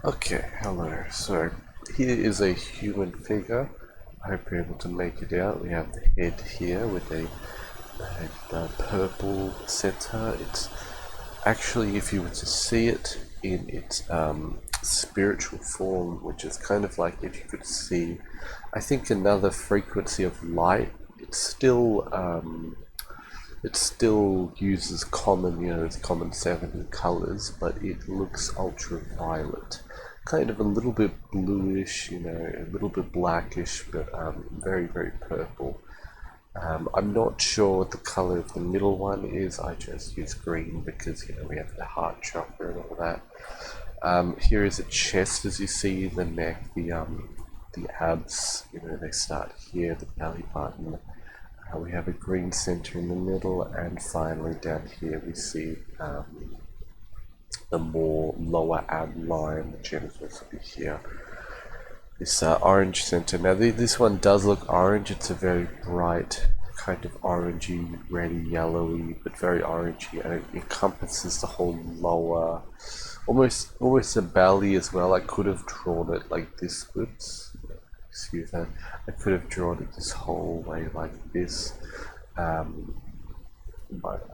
Okay, hello. So here is a human figure. I hope you're able to make it out. We have the head here with a purple center. It's actually, if you were to see it in its spiritual form, which is kind of like if you could see, I think, another frequency of light. It still uses common, its common 7 colors, but it looks ultraviolet. Kind of a little bit bluish, a little bit blackish, but very, very purple. I'm not sure what the color of the middle one is. I just use green because, we have the heart chakra and all that. Here is a chest, as you see, the neck, the abs, they start here, the belly button. We have a green center in the middle, and finally down here we see the more lower ab line, the genitals will be here. This orange center. Now this one does look orange. It's a very bright kind of orangey, reddy, yellowy, but very orangey, and it encompasses the whole lower, almost a belly as well. I could have drawn it like this. Oops. Excuse that. I could have drawn it this whole way like this, but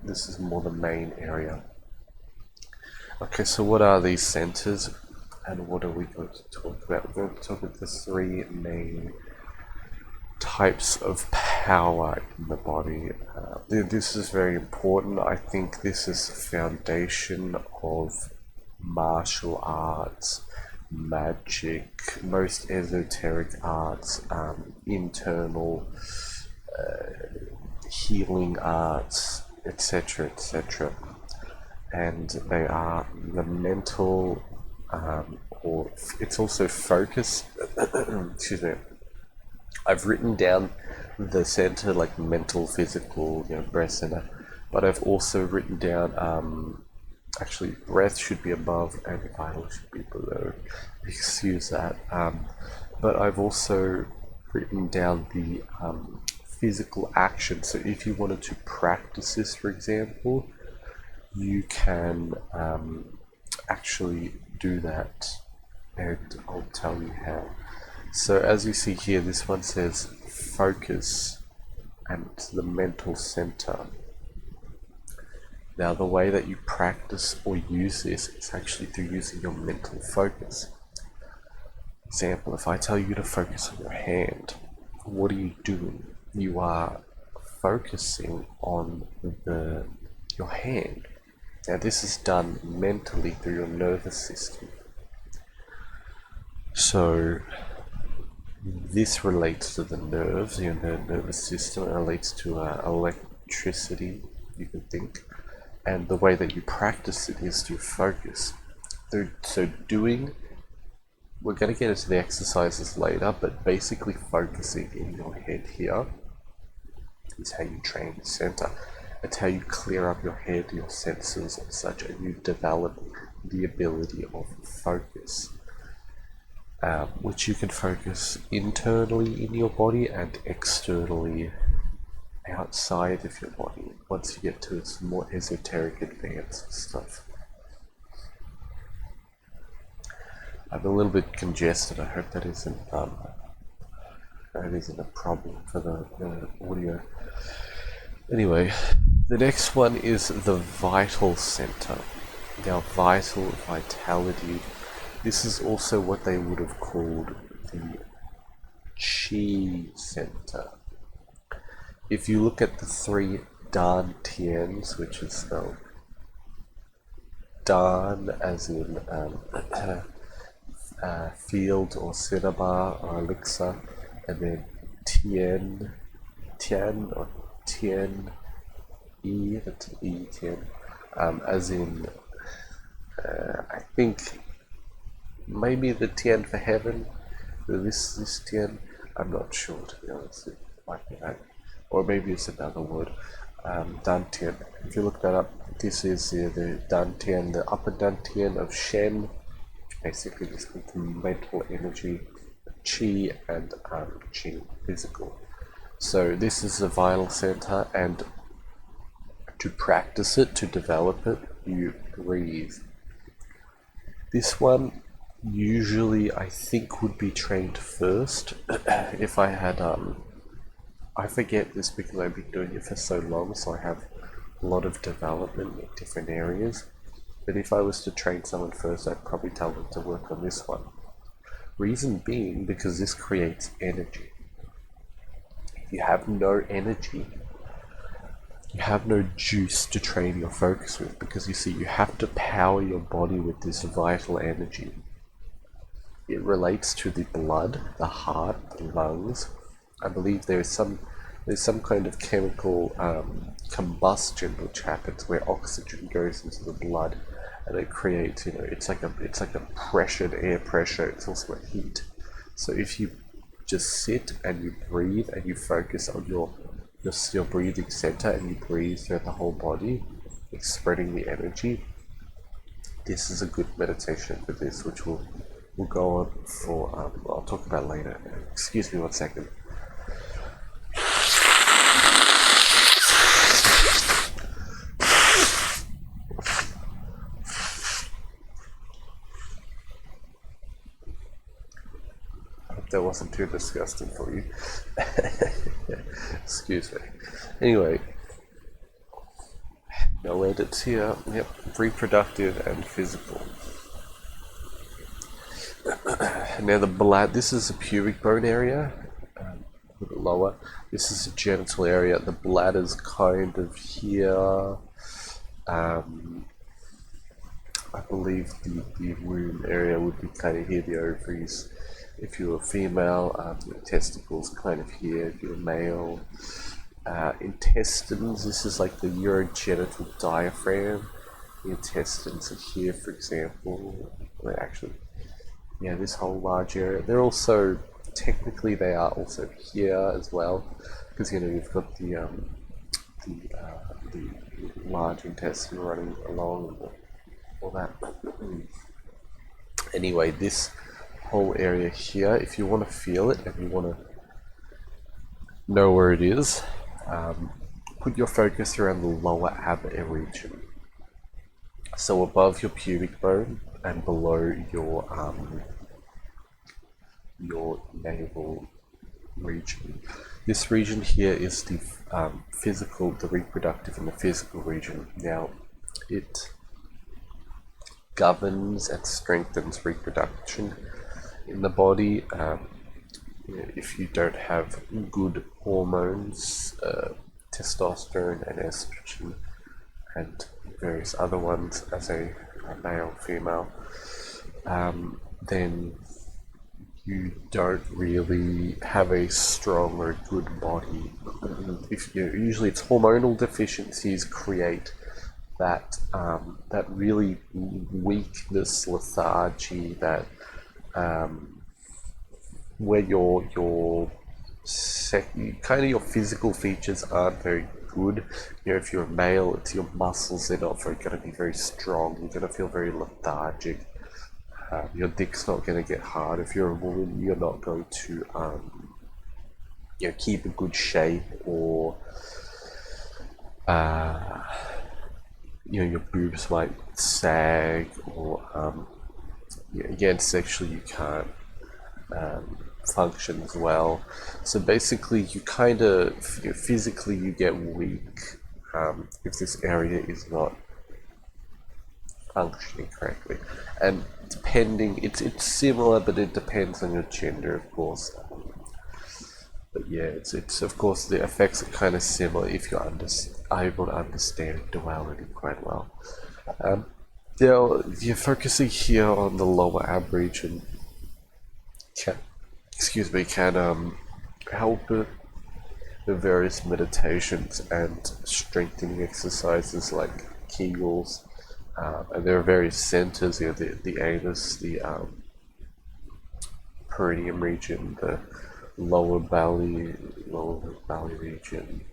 this is more the main area. Okay, so what are these centers, and what are we going to talk about? We're going to talk about the 3 main types of power in the body. This is very important. I think this is the foundation of martial arts, magic, most esoteric arts, internal healing arts, etc., etc. And they are the mental, or it's also focus. Excuse me. I've written down the center like mental, physical, breath center, but I've also written down actually breath should be above and vital should be below. Excuse that. But I've also written down the physical action. So if you wanted to practice this, for example, you can actually do that, and I'll tell you how. So as you see here, this one says focus and the mental center. Now the way that you practice or use this is actually through using your mental focus. Example, if I tell you to focus on your hand, what are you doing? You are focusing on your hand. Now this is done mentally through your nervous system. So this relates to the nerves, your nervous system. It relates to electricity, you can think. And the way that you practice it is to focus. So we're going to get into the exercises later, but basically focusing in your head here is how you train the center. It's how you clear up your head, your senses and such, and you develop the ability of focus, which you can focus internally in your body and externally outside of your body once you get to its more esoteric advanced stuff. I'm a little bit congested. I hope that isn't a problem for the audio. Anyway, the next one is the vital center. Now, vitality. This is also what they would have called the chi center. If you look at the 3 dantians, which is spelled dan as in field or cinnabar or elixir, and then tian or tien, that's an e, tien, as in I think maybe the tien for heaven, this tien, I'm not sure, to be honest. It might be that, or maybe it's another word. Dantian. If you look that up, this is the dantian, the upper dantian of Shen, which basically just means mental energy, chi, and qi, physical. So this is the vital center, and to practice it, to develop it, you breathe. This one usually I think would be trained first. If I had I forget this because I've been doing it for so long, so I have a lot of development in different areas. But if I was to train someone first, I'd probably tell them to work on this one. Reason being because this creates energy. If you have no energy, you have no juice to train your focus with, because you see, you have to power your body with this vital energy. It relates to the blood, the heart, the lungs. I believe there's some kind of chemical combustion which happens where oxygen goes into the blood, and it creates, it's like a pressured air pressure. It's also a heat. So if you just sit and you breathe and you focus on your breathing center and you breathe throughout the whole body, spreading the energy, this is a good meditation for this, which we'll go on for. I'll talk about later. Excuse me 1 second. That wasn't too disgusting for you. Excuse me. Anyway, no edits here. Yep, reproductive and physical. Now the bladder, this is the pubic bone area, a little lower. This is the genital area. The bladder's kind of here. I believe the womb area would be kind of here, the ovaries. If you're a female, your testicles kind of here. If you're a male, intestines, this is like the urogenital diaphragm. The intestines are here, for example. Well, actually, yeah, this whole large area. They're also, technically they are also here as well, because you've got the large intestine running along and all that. Anyway, this whole area here, if you want to feel it and you want to know where it is, put your focus around the lower abdomen region. So above your pubic bone and below your navel region. This region here is the physical, the reproductive and the physical region. Now, it governs and strengthens reproduction in the body. If you don't have good hormones, testosterone and estrogen and various other ones as a male, female, then you don't really have a strong or good body. Usually it's hormonal deficiencies create that really weakness, lethargy, that where your physical features aren't very good. If you're a male, it's your muscles, they're not going to be very strong. You're going to feel very lethargic. Your dick's not going to get hard. If you're a woman, you're not going to keep a good shape, or your boobs might sag, or again, sexually you can't function as well. So basically, you kind of physically you get weak if this area is not functioning correctly. And depending, it's similar, but it depends on your gender, of course. But yeah, it's of course the effects are kind of similar if you're able to understand duality quite well. You're focusing here on the lower ab region. Can help it with various meditations and strengthening exercises like Kegels. And there are various centers here, the anus, the perineum region, the lower belly region,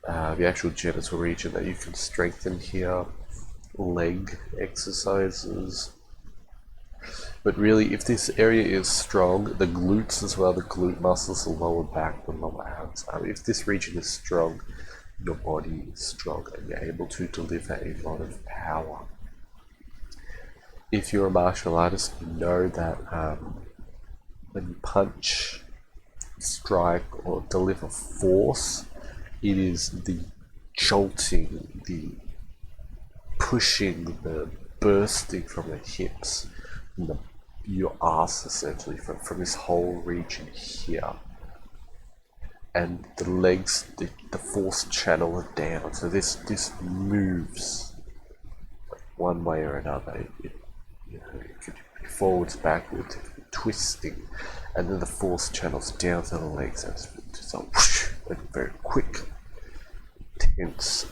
the actual genital region that you can strengthen here, leg exercises. But really, if this area is strong, the glutes as well, the glute muscles, the lower back, the lower abs, if this region is strong, your body is strong and you're able to deliver a lot of power. if you're a martial artist, you know that when you punch, strike, or deliver force, it is the jolting, the pushing, the bursting from the hips, from your ass essentially, from this whole region here. And the legs, the force channel are down, so this moves one way or another. It could be forwards, backwards, it could be twisting, and then the force channels down to the legs, and it's a whoosh, like very quick, tense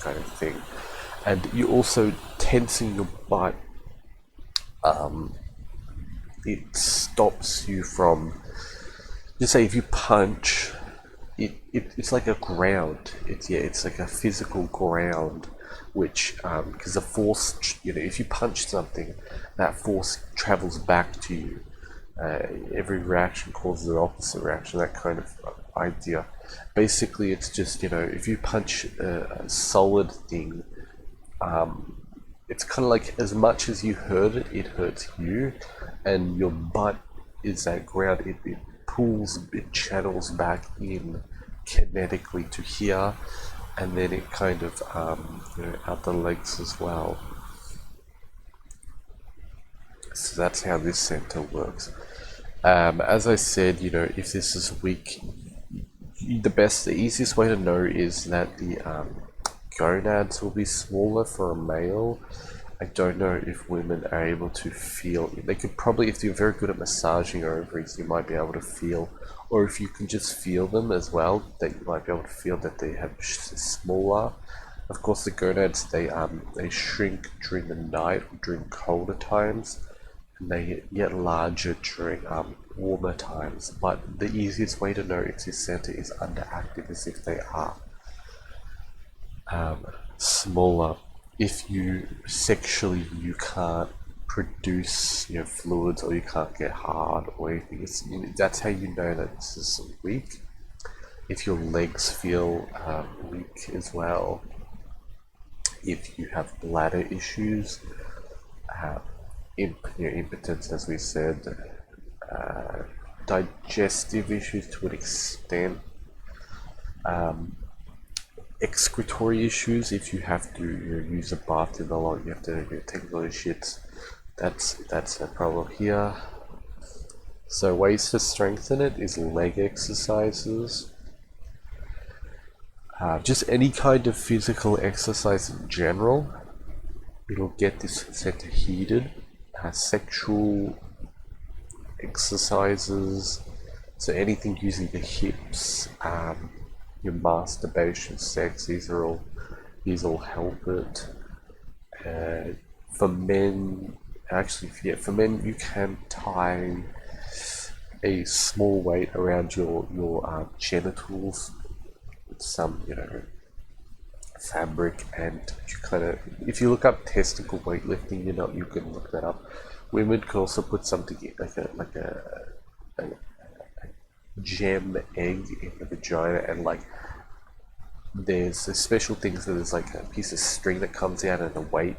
kind of thing. And you also tensing your butt. It stops you from, just say if you punch, it's like a ground. It's like a physical ground, which because the force, if you punch something, that force travels back to you. Every reaction causes an opposite reaction. That kind of idea. Basically, it's just if you punch a solid thing, it's kind of like as much as you hurt it, it hurts you, and your butt is that ground. It pulls, it channels back in kinetically to here, and then it kind of out the legs as well. So that's how this center works. As I said, if this is weak, the easiest way to know is that the gonads will be smaller for a male. I don't know if women are able to feel. They could probably, if you're very good at massaging ovaries, you might be able to feel, or if you can just feel them as well, that you might be able to feel that they have smaller. Of course, the gonads, they shrink during the night or during colder times, and they get larger during warmer times. But the easiest way to know if this center is underactive is if they are smaller. If you sexually you can't produce fluids, or you can't get hard or anything, that's how you know that this is weak. If your legs feel weak as well, if you have bladder issues, impotence, as we said, digestive issues to an extent, excretory issues, if you have to use a bathroom a lot, you have to take a lot of shits, that's a problem here. So ways to strengthen it is leg exercises, just any kind of physical exercise in general. It'll get this center heated. Sexual exercises, so anything using the hips, your masturbation, sex, these all help it. For men, for men, you can tie a small weight around your genitals with some fabric, and you kind of, if you look up testicle weightlifting, you can look that up. Women can also put something like a gem egg in the vagina, and there's special things that there's like a piece of string that comes out and a weight.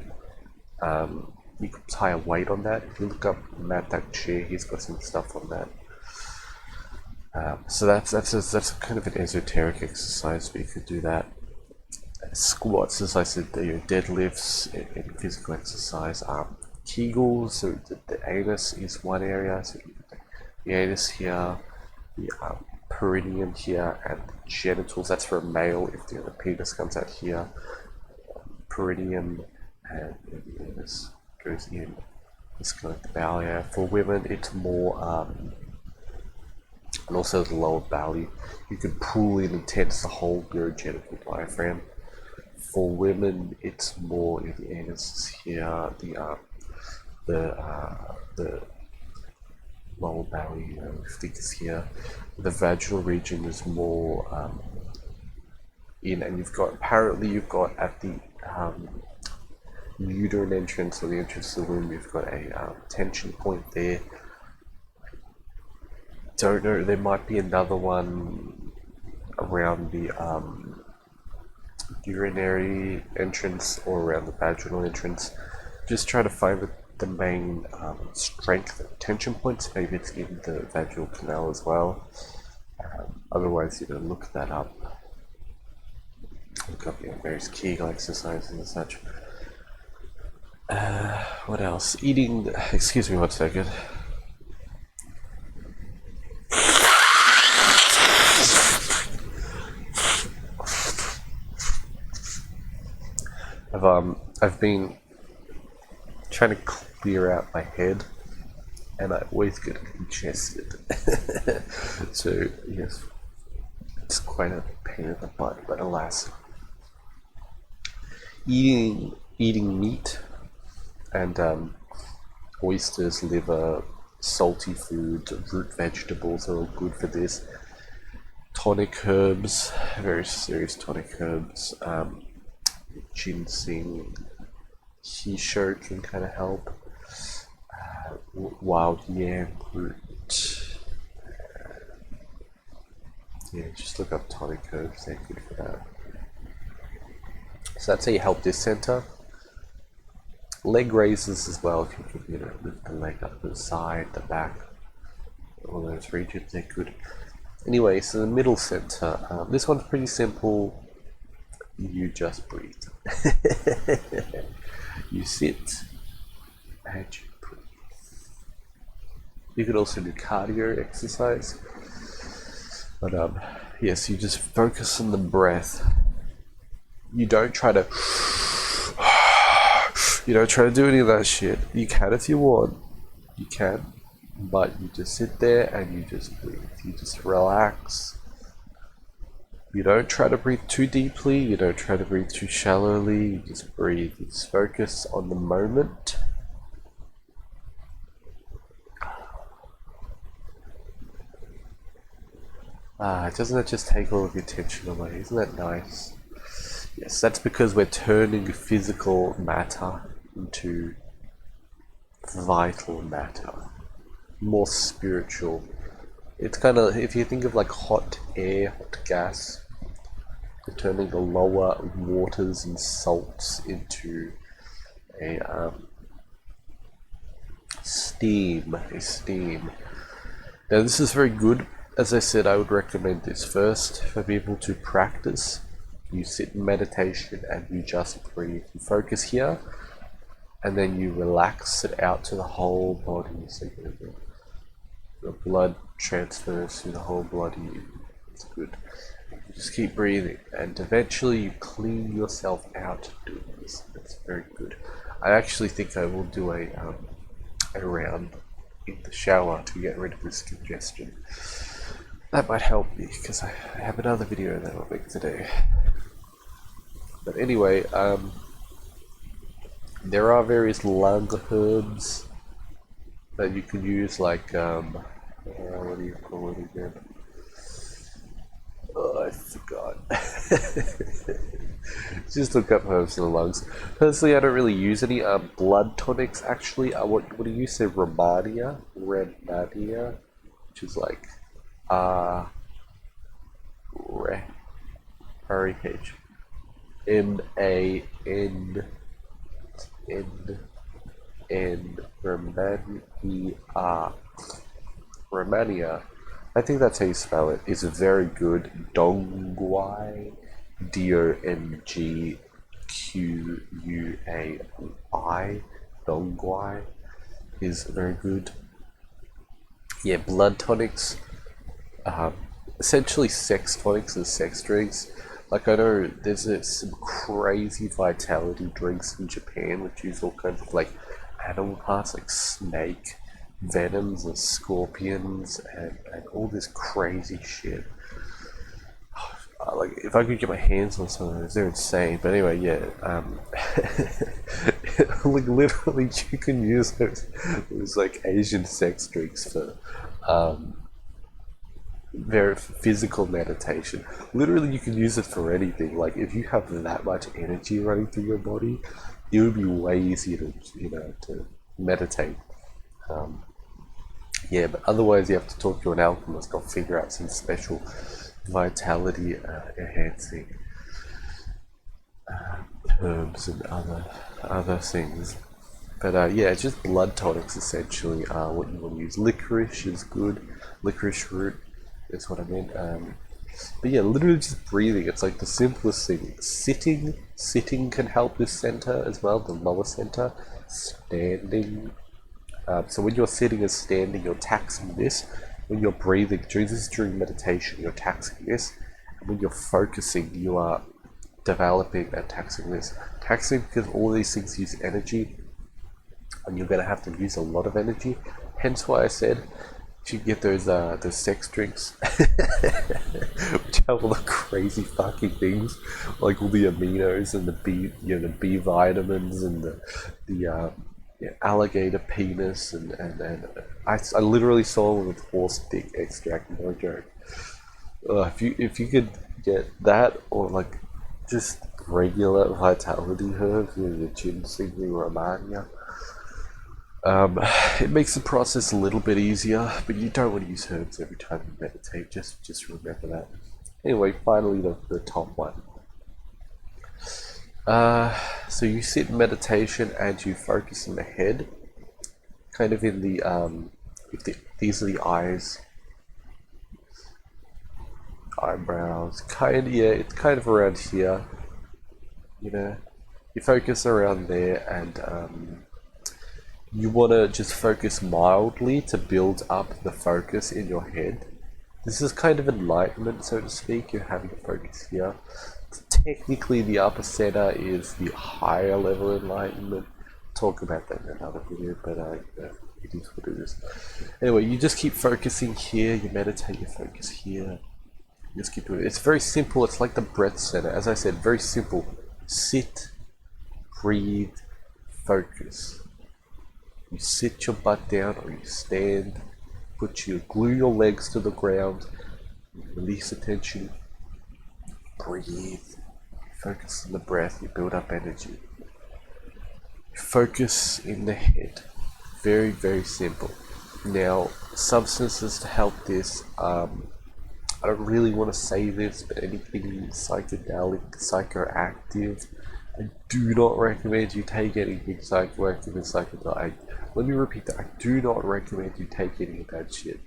You can tie a weight on that. If you look up Matt that chair, he's got some stuff on that. So that's kind of an esoteric exercise, but you could do that. Squats, as I said, deadlifts in physical exercise. Kegels, so the anus is one area, so the anus here, the perineum here, and the genitals, that's for a male if the penis comes out here, perineum, and the anus goes in. It's kind of the bowel area. For women, it's more, and also the lower belly. You can pull in and tense the whole urogenital diaphragm. For women, it's more in the anus is here, the lower belly, thick is here. The vaginal region is more in, and you've got at the uterine entrance, or the entrance to the womb, you've got a tension point there. Don't know, there might be another one around the urinary entrance or around the vaginal entrance. Just try to find the main strength and tension points. Maybe it's in the vaginal canal as well. Otherwise, look that up. Look up various Kegel exercises and such. What else? Eating. Excuse me 1 second. I've been trying to clear out my head, and I always get congested. So yes, it's quite a pain in the butt, but alas. Eating meat and oysters, liver, salty foods, root vegetables are all good for this. Tonic herbs, very serious tonic herbs. Ginseng, Qisho can kind of help. Wild yam root. Yeah, just look up tonic herbs, they're good for that. So that's how you help this center. Leg raises as well, if you can, lift the leg up to the side, the back, all those regions, they're good. Anyway, so the middle center, this one's pretty simple. You just breathe. You sit and you breathe. You could also do cardio exercise, but yes, you just focus on the breath. You don't try to do any of that shit. You can if you want. You can, but you just sit there and you just breathe. You just relax. You don't try to breathe too deeply, you don't try to breathe too shallowly, you just breathe. You just focus on the moment. Doesn't that just take all of your tension away? Isn't that nice? Yes, that's because we're turning physical matter into vital matter, more spiritual. It's kind of, if you think of like hot air, hot gas, you're turning the lower waters and salts into a steam. Now this is very good. As I said, I would recommend this first for people to practice. You sit in meditation and you just breathe. You focus here, and then you relax it out to the whole body. So the blood transfers through the whole body. It's good. You just keep breathing, and eventually you clean yourself out doing this. That's very good. I actually think I will do a round in the shower to get rid of this congestion. That might help me, because I have another video that I'll make today. But anyway, there are various lung herbs that you can use, like, what do you call it again? Oh, I forgot. Just look up herbs in the lungs. Personally, I don't really use any blood tonics, actually. What do you say? Romania, which is like R-E-H M-A-N-N Romania. I think that's how you spell it. Is very good. Dongguai, D-O-N-G-Q-U-A-I. Dongguai is very good. Yeah, blood tonics. Essentially sex tonics and sex drinks. Like, I know there's some crazy vitality drinks in Japan which use all kinds of like animal parts, like snake venoms and scorpions and all this crazy shit. Like, if I could get my hands on some of those, they're insane. But anyway, yeah, like literally you can use those like Asian sex drinks for very physical meditation. Literally, you can use it for anything. Like, if you have that much energy running through your body, it would be way easier to to meditate. Yeah, but otherwise you have to talk to an alchemist or figure out some special vitality enhancing herbs and other things. But yeah, just blood tonics essentially are what you want to use. Licorice is good. Licorice root is what I meant. But yeah, literally just breathing. It's like the simplest thing. Sitting can help this center as well, the lower center. Standing. So when you're sitting and standing, you're taxing this. When you're breathing, during meditation, you're taxing this. And when you're focusing, you are developing and taxing this. Taxing because all these things use energy, and you're going to have to use a lot of energy. Hence why I said if you get those sex drinks, which have all the crazy fucking things, like all the aminos and the B vitamins and the alligator penis and I literally saw one with horse dick extract, no joke. If you could get that or like just regular vitality herbs, the ginseng, romania. It makes the process a little bit easier, but you don't want to use herbs every time you meditate. Just remember that. Anyway, finally the top one. So you sit in meditation and you focus in the head, kind of in the these are the eyes, eyebrows, it's kind of around here. You focus around there, and you want to just focus mildly to build up the focus in your head. This is kind of enlightenment, so to speak. You're having focus here. Technically, the upper center is the higher level enlightenment. Talk about that in another video, but it is what it is. Anyway, you just keep focusing here. You meditate, you focus here. You just keep doing it. It's very simple. It's like the breath center. As I said, very simple. Sit, breathe, focus. You sit your butt down or you stand, glue your legs to the ground, release the tension, breathe, focus on the breath, you build up energy. Focus in the head. Very, very simple. Now, substances to help this, I don't really want to say this, but anything psychedelic, psychoactive, I do not recommend you take anything psychoactive and psychedelic. Let me repeat that. I do not recommend you take any of that shit.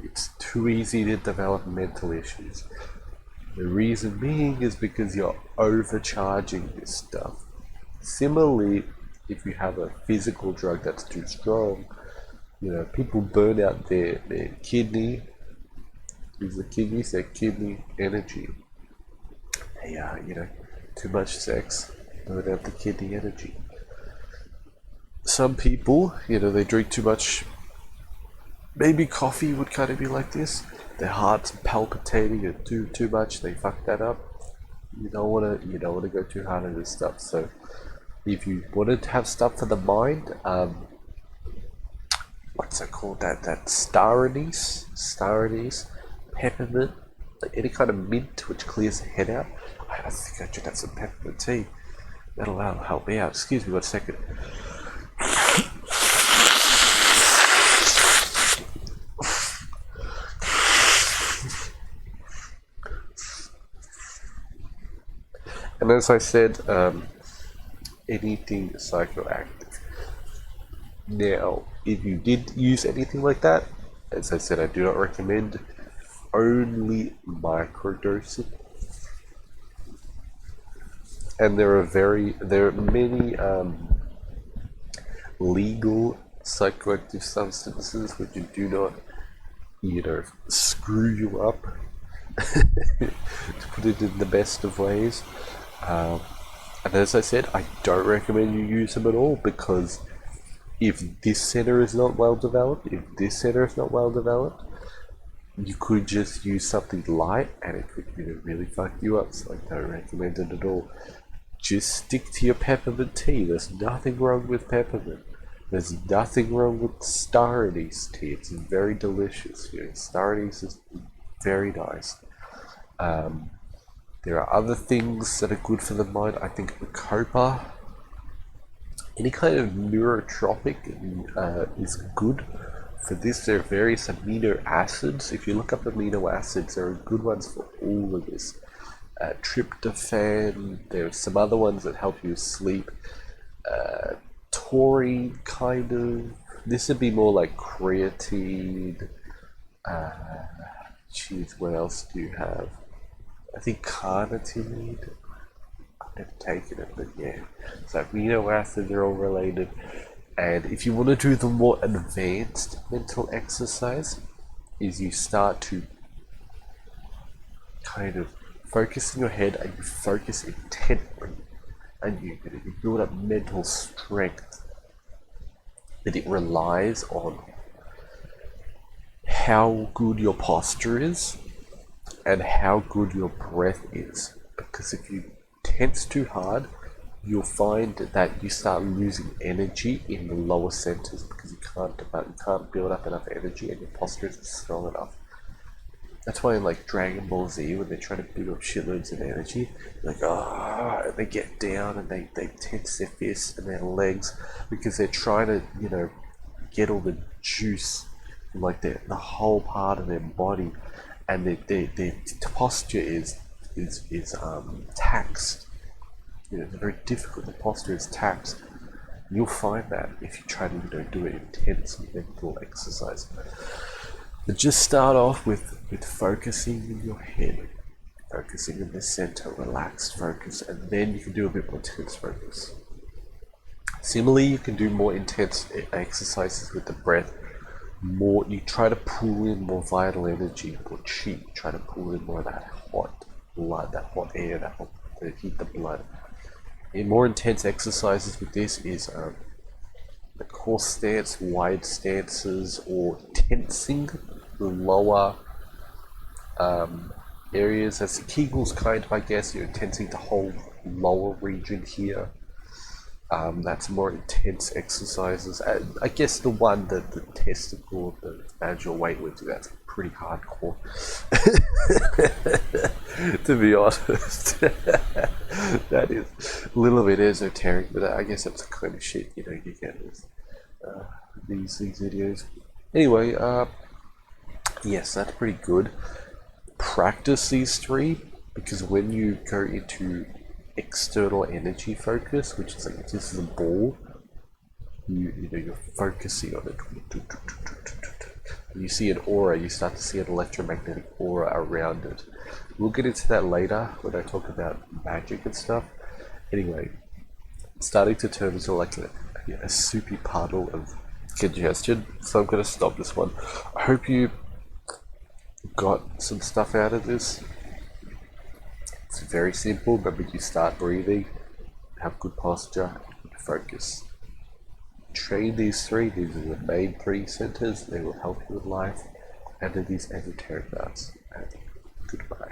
It's too easy to develop mental issues. The reason being is because you're overcharging this stuff. Similarly, if you have a physical drug that's too strong, people burn out their kidney. These are kidneys, their kidney energy. They too much sex, burn out the kidney energy. Some people, they drink too much. Maybe coffee would kind of be like this. Their heart's palpitating and too much. They fuck that up. You don't want to go too hard on this stuff. So, if you want to have stuff for the mind, what's it called? That star anise, peppermint, like any kind of mint which clears the head out. I think I should have some peppermint tea. That'll help me out. Excuse me 1 second. And as I said, anything psychoactive. Now, if you did use anything like that, as I said, I do not recommend. Only microdosing. And there are many legal psychoactive substances which do not, screw you up, to put it in the best of ways. And as I said, I don't recommend you use them at all, because if this center is not well developed, you could just use something light and it could really fuck you up. So I don't recommend it at all. Just stick to your peppermint tea. There's nothing wrong with peppermint. There's nothing wrong with star anise tea. It's very delicious. Star anise is very nice. There are other things that are good for the mind. I think the copper, any kind of neurotropic is good for this. There are various amino acids. If you look up amino acids, there are good ones for all of this. tryptophan. There's some other ones that help you sleep. Taurine, kind of. This would be more like creatine. Geez, what else do you have? I think carnitine. I've never taken it, but yeah. So amino acids are all related. And if you want to do the more advanced mental exercise, is you start to kind of focus in your head and you focus intently and you build up mental strength, that it relies on how good your posture is and how good your breath is. Because if you tense too hard, you'll find that you start losing energy in the lower centers because you can't build up enough energy and your posture isn't strong enough. That's why in like Dragon Ball Z, when they try to build up shitloads of energy, like and they get down and they tense their fists and their legs because they're trying to get all the juice from like the whole part of their body, and their posture is taxed. It's very difficult. The posture is taxed. You'll find that if you try to do an intense mental exercise. But just start off with focusing in your head, focusing in the center, relaxed focus, and then you can do a bit more intense focus. Similarly, you can do more intense exercises with the breath. You try to pull in more vital energy, more chi. Try to pull in more of that hot blood, that hot air, to heat the blood. In more intense exercises with this is the horse stance, wide stances, or tensing the lower areas. That's the Kegels kind of, I guess. You're tensing the whole lower region here. That's more intense exercises. I guess the one that the testicle, the vaginal weight lifting, that's pretty hardcore. To be honest, that is a little bit esoteric, but I guess that's the kind of shit you get with these videos. Anyway, yes, that's pretty good. Practice these three, because when you go into external energy focus, which is like if this is a ball, you're focusing on it. When you see an aura, you start to see an electromagnetic aura around it. We'll get into that later when I talk about magic and stuff. Anyway, it's starting to turn into like a soupy puddle of congestion, so I'm going to stop this one. I hope you got some stuff out of this. It's very simple. Remember, you start breathing, have good posture, and focus. Train these three. These are the main three centers. They will help you in life and in these esoteric arts. And goodbye.